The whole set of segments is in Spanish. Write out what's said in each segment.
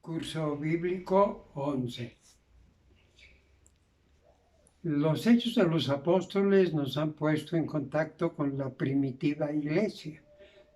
Curso Bíblico 11. Los Hechos de los Apóstoles nos han puesto en contacto con la primitiva iglesia.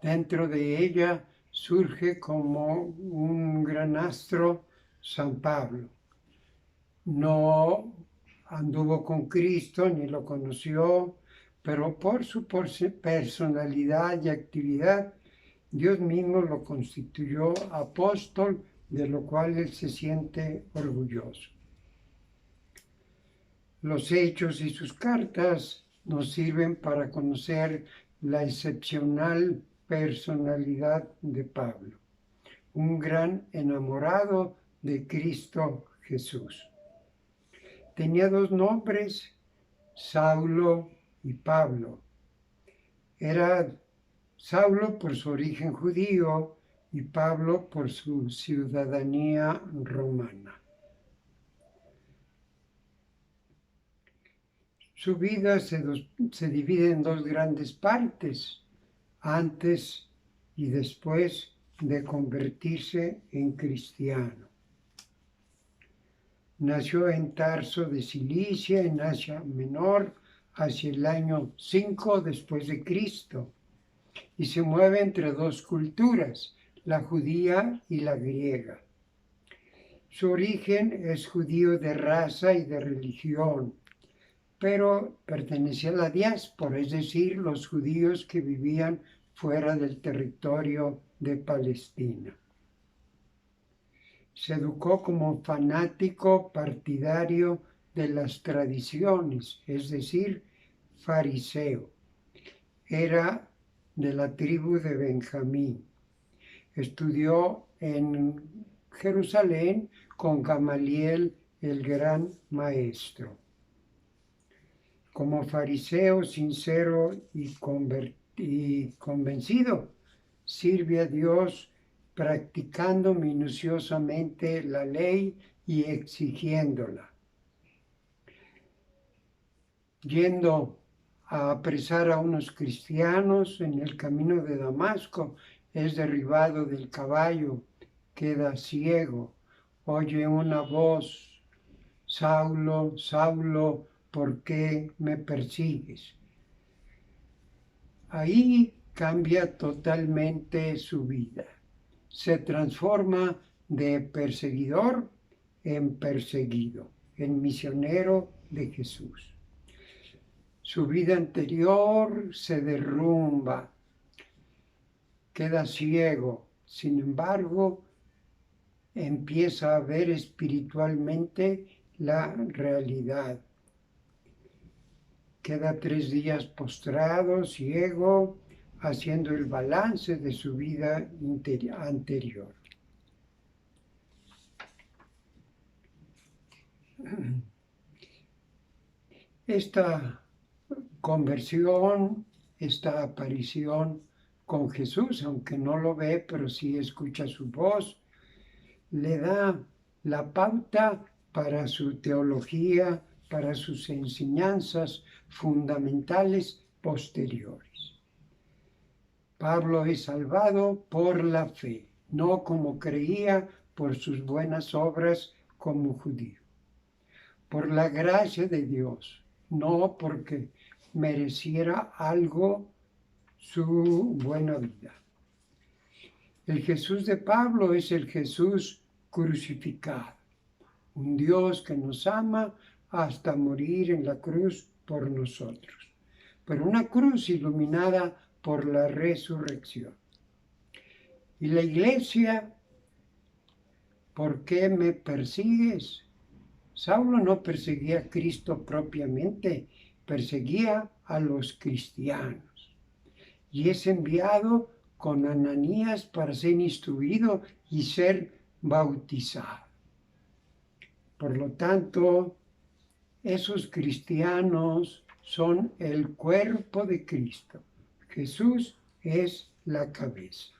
Dentro de ella surge como un gran astro San Pablo. No anduvo con Cristo ni lo conoció, pero por su personalidad y actividad, Dios mismo lo constituyó apóstol, de lo cual él se siente orgulloso. Los hechos y sus cartas nos sirven para conocer la excepcional personalidad de Pablo, un gran enamorado de Cristo Jesús. Tenía dos nombres, Saulo y Pablo. Era Saulo por su origen judío y Pablo por su ciudadanía romana. Su vida se divide en dos grandes partes, antes y después de convertirse en cristiano. Nació en Tarso de Cilicia, en Asia Menor, hacia el año 5 después de Cristo, y se mueve entre dos culturas, la judía y la griega. Su origen es judío de raza y de religión, pero pertenecía a la diáspora, es decir, los judíos que vivían fuera del territorio de Palestina. Se educó como fanático partidario de las tradiciones, es decir, fariseo. Era de la tribu de Benjamín. Estudió en Jerusalén con Gamaliel, el gran maestro. Como fariseo sincero y convencido, sirve a Dios practicando minuciosamente la ley y exigiéndola. Yendo a apresar a unos cristianos en el camino de Damasco, es derribado del caballo, queda ciego, oye una voz: Saulo, Saulo, ¿por qué me persigues? Ahí cambia totalmente su vida. Se transforma de perseguidor en perseguido, en misionero de Jesús. Su vida anterior se derrumba, queda ciego. Sin embargo, empieza a ver espiritualmente la realidad. Queda 3 días postrado, ciego, haciendo el balance de su vida anterior. Esta conversión, esta aparición con Jesús, aunque no lo ve, pero sí escucha su voz, le da la pauta para su teología, para sus enseñanzas fundamentales posteriores. Pablo es salvado por la fe, no como creía por sus buenas obras como judío. Por la gracia de Dios, no porque mereciera algo su buena vida. El Jesús de Pablo es el Jesús crucificado, un Dios que nos ama hasta morir en la cruz por nosotros, pero una cruz iluminada por la resurrección. Y la iglesia, ¿por qué me persigues? Saulo no perseguía a Cristo propiamente, perseguía a los cristianos. Y es enviado con Ananías para ser instruido y ser bautizado. Por lo tanto, esos cristianos son el cuerpo de Cristo. Jesús es la cabeza.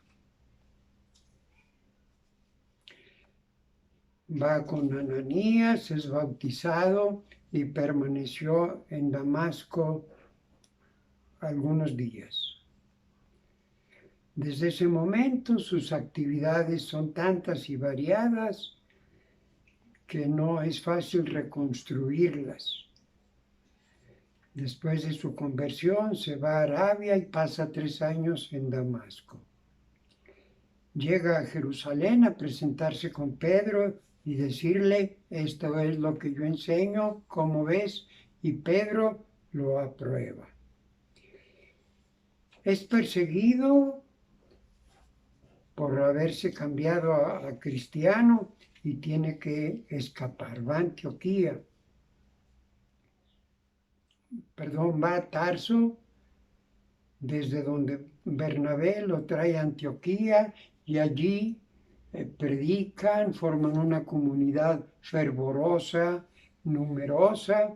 Va con Ananías, es bautizado y permaneció en Damasco algunos días. Desde ese momento sus actividades son tantas y variadas que no es fácil reconstruirlas. Después de su conversión se va a Arabia y pasa 3 años en Damasco. Llega a Jerusalén a presentarse con Pedro y decirle, esto es lo que yo enseño, ¿cómo ves? Y Pedro lo aprueba. Es perseguido por haberse cambiado a cristiano y tiene que escapar. Va a Antioquía. Va a Tarso, desde donde Bernabé lo trae a Antioquía y allí predican, forman una comunidad fervorosa, numerosa,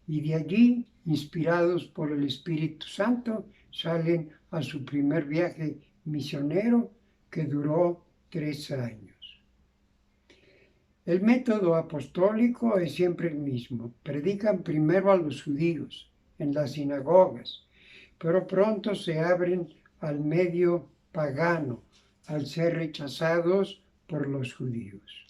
y de allí, inspirados por el Espíritu Santo, salen a su primer viaje misionero que duró 3 años. El método apostólico es siempre el mismo. Predican primero a los judíos en las sinagogas, pero pronto se abren al medio pagano al ser rechazados por los judíos.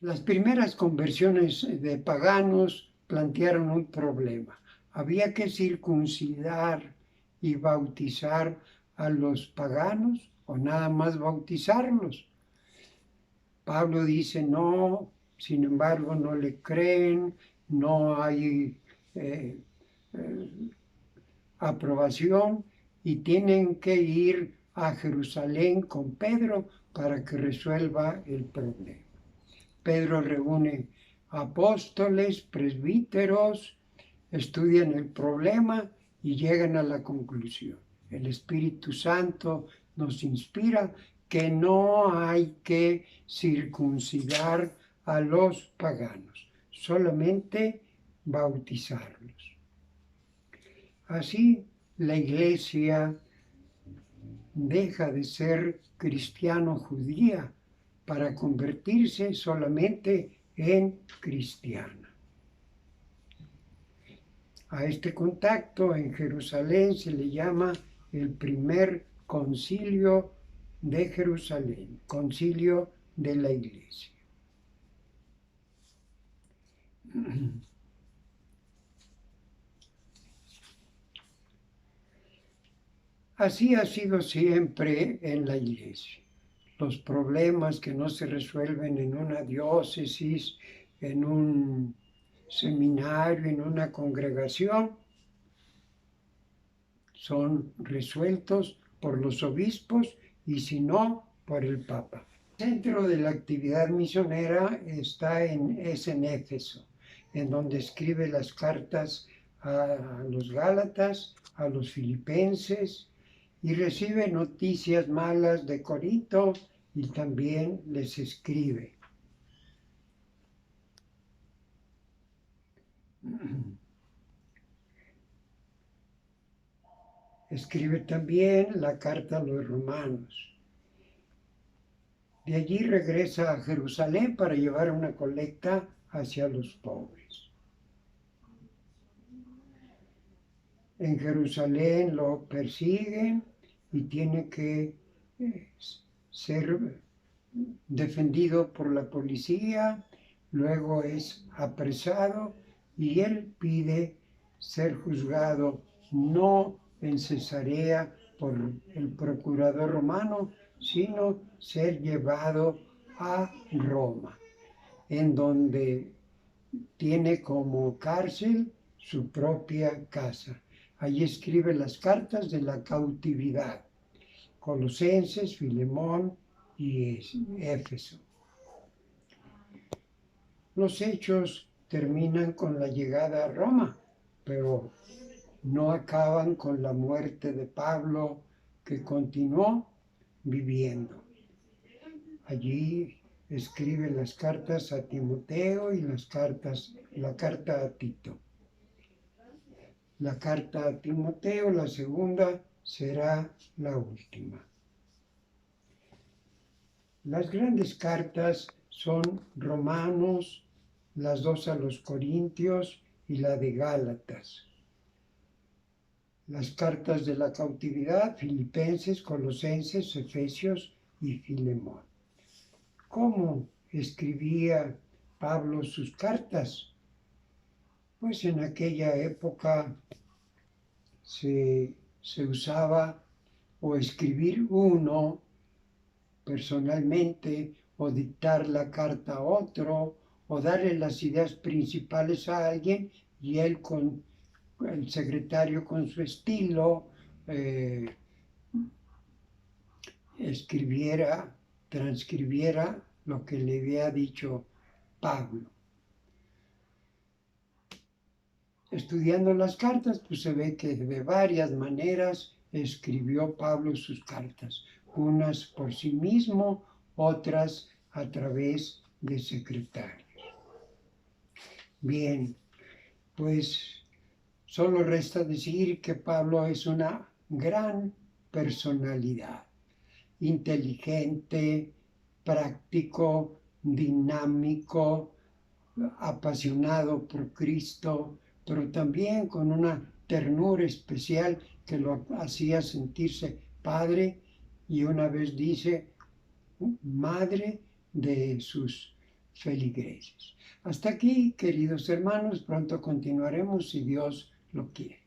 Las primeras conversiones de paganos plantearon un problema. Había que circuncidar y bautizar a los paganos o nada más bautizarlos. Pablo dice no, sin embargo no le creen, no hay aprobación y tienen que ir a Jerusalén con Pedro para que resuelva el problema. Pedro reúne apóstoles, presbíteros, estudian el problema y llegan a la conclusión. El Espíritu Santo nos inspira que no hay que circuncidar a los paganos, solamente bautizarlos. Así la Iglesia deja de ser cristiano-judía para convertirse solamente en cristiana. A este contacto en Jerusalén se le llama el primer concilio de Jerusalén, concilio de la Iglesia. Así ha sido siempre en la Iglesia. Los problemas que no se resuelven en una diócesis, en un seminario, en una congregación, son resueltos por los obispos y si no, por el Papa. El centro de la actividad misionera es en Éfeso, en donde escribe las cartas a los Gálatas, a los Filipenses, y recibe noticias malas de Corinto y también les escribe. Escribe también la carta a los romanos. De allí regresa a Jerusalén para llevar una colecta hacia los pobres. En Jerusalén lo persiguen y tiene que ser defendido por la policía, luego es apresado y él pide ser juzgado no en Cesarea por el procurador romano, sino ser llevado a Roma, en donde tiene como cárcel su propia casa. Allí escribe las cartas de la cautividad, Colosenses, Filemón y Éfeso. Los hechos terminan con la llegada a Roma, pero no acaban con la muerte de Pablo, que continuó viviendo. Allí escribe las cartas a Timoteo y la carta a Tito. La carta a Timoteo, la segunda, será la última. Las grandes cartas son Romanos, las 2 a los Corintios y la de Gálatas. las cartas de la cautividad, Filipenses, Colosenses, Efesios y Filemón. ¿Cómo escribía Pablo sus cartas? Pues en aquella época se usaba o escribir uno personalmente o dictar la carta a otro o darle las ideas principales a alguien y él con el secretario con su estilo escribiera, transcribiera lo que le había dicho Pablo. Estudiando las cartas, pues se ve que de varias maneras escribió Pablo sus cartas, unas por sí mismo, otras a través de secretarios. Bien, pues solo resta decir que Pablo es una gran personalidad, inteligente, práctico, dinámico, apasionado por Cristo, pero también con una ternura especial que lo hacía sentirse padre y una vez dice madre de sus feligreses. Hasta aquí, queridos hermanos, pronto continuaremos si Dios lo quiere.